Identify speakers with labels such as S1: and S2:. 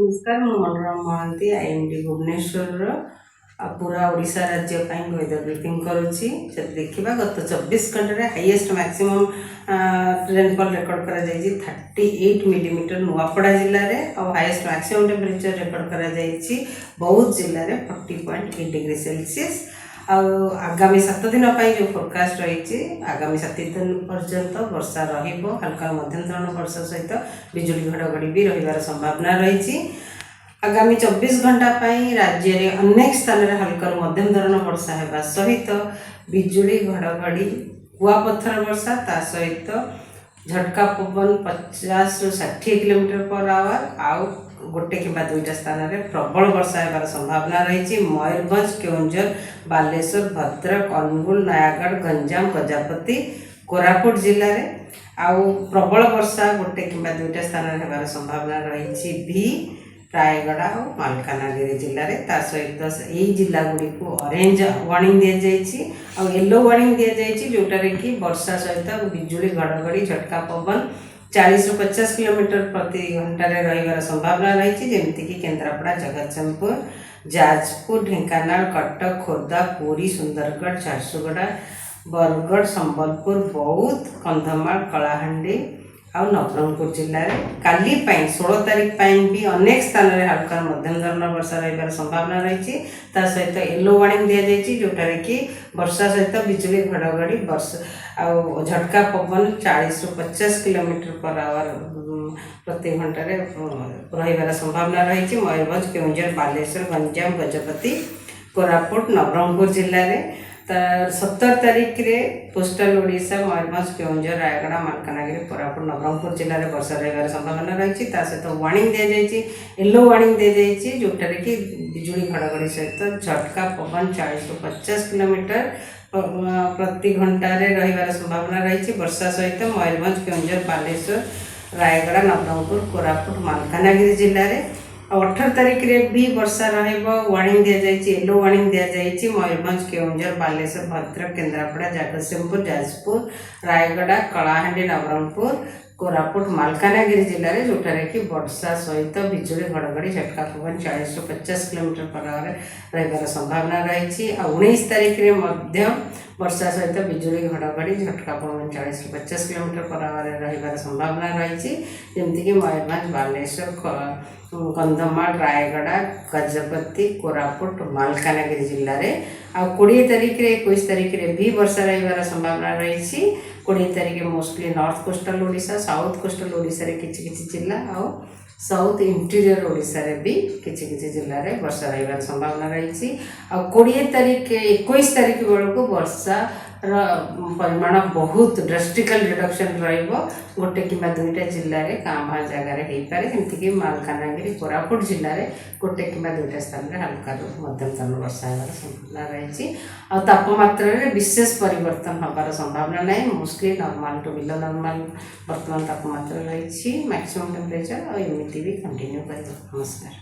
S1: नमस्कार मु मनोरमा महांती आईएमडी भुवनेश्वर पूरा ओडिशा राज्य वेदर ब्रीफिंग करुच्ची देखा गत 24 घंटे हाईएस्ट मैक्सिमम रेनफॉल रिकॉर्ड करा 38 मिलीमीटर नुआपड़ा जिले में और हाईएस्ट मैक्सिमम टेम्परेचर रिकॉर्ड करा बौद्ध जिले में 40.8 डिग्री सेल्सियस। आगामी 7 दिन जो फोरकास्ट रही आगामी 7 दिन पर्यंत वर्षा हल्का मध्यम धरण वर्षा सहित बिजुली घड़घड़ी भी रही संभावना रही। आगामी 24 घंटा राज्य में अनेक स्थान में हल्का मध्यम धरण वर्षा होगा सहित बिजुली घड़घड़ी कुआपथर वर्षा ता सहित झटका पवन 50 ରୁ 60 किलोमीटर पर आवर आउ गोटे कि दुईटा स्थान में प्रबल वर्षा होगार संभावना रही। मयूरभंज केउंझर बालेश्वर भद्रक अनुगुल नयागढ़ गंजाम गजपति कोरापुट जिले में आउ प्रबल वर्षा गोटे कि दुईटा स्थान में होगार संभावना रही। भी रायगढ़ और मालकानगिरी जिले में ता सहित यही जिला गुड़ी को ऑरेंज वार्निंग दि जाइए और येलो वार्निंग दि जाइए जोटार कि वर्षा सहित बिजुली घड़घड़ी झटका पवन 40 ରୁ 50 किलोमीटर प्रति घंटा रही संभावना रही। जमीक केन्द्रापड़ा जगतसिंहपुर जाजपुर ढेंकानाल कटक खोर्धा पुरी सुंदरगढ़ झारसुगुड़ा बरगढ़ संबलपुर बौद्ध कंधमाल कलाहांडी और नवरंगपुर जिले में काली 16 तारीख भी अनेक स्थान में हल्का मध्यम धरण वर्षा रही संभावना रही। सहित येलो वार्निंग दि जाइए जोटार कि वर्षा सहित बिजुली घड़घड़ी वर्षा और झटका पवन 40 ରୁ 50 किलोमीटर पर आवर प्रति घंटा रही संभावना रही। मयूरभंज केउंझर बालेश्वर गंजाम गजपति कोरापुट नवरंगपुर जिले में 17 तारीख रे कोस्टल ओडिशा मयूरभंज केउंझर रायगढ़ मालकानगिरी कोरापुट नवरंगपुर जिले में वर्षा रही संभावना रही। सहित वार्निंग दि जाइए येलो वार्निंग दि जाइए जोटार कि बिजुली घड़घड़ी सहित झटका पवन 40 ରୁ 50 किलोमीटर प्रति घंटा रही संभावना रही। वर्षा सहित मयूरभंज केउंझर बालेश्वर रायगढ़ नवरंगपुर कोरापुट मालकानगिरी जिले में 18 तारीख रे भी वर्षा वार्निंग दि जाइए येलो वार्निंग दि जाइए मयूरभंज केउंझर बालेश्वर भद्रक केन्द्रापड़ा जगतसिंहपुर जाजपुर रायगढ़ कलाहांडी नवरंगपुर कोरापुट मालकानगिरी जिले में जोटार कि वर्षा सहित बिजुली घड़घड़ी झटका पवन 40 ରୁ 50 किलोमीटर पर आवर रही संभावना रही। 19 तारीख रे वर्षा सहित बिजुली घड़घड़ी झटका पवन 40 ରୁ 50 किलोमीटर पर आवर रही संभावना रही। जमीक मयूरभंज बालेश्वर कंधमाल रायगढ़ गजपति कोरापुट मालकानगिरी जिले में 20 तारीख रे 21 तारीख रे भी वर्षा रही संभावना रही। 20 तारीख mostly north coastal Odisha south coastal Odisha रे किछि जिला और साउथ इंटीरियर ओडिशा रे भी किछि जिले में वर्षा रही संभावना रही। 20 तारीख 21 तारीख बेलू वर्षा परिमाण बहुत ड्रास्टिकल रिडक्शन रोटे कि दुईटा जिले में क्या भाँ जगार हो पाए जमीक मालकानगिरी कोरापुट जिले में गोटे कि दुईटा स्थान में हल्का मध्यम धरण वर्षा होगार संभावना रही। और तापमात्रा विशेष परिवर्तन होबार संभावना ना mostly normal to below normal वर्तमान तापमात्रा रही मैक्सिमम टेम्परेचर और एमती भी कंटिन्यू कर। नमस्कार।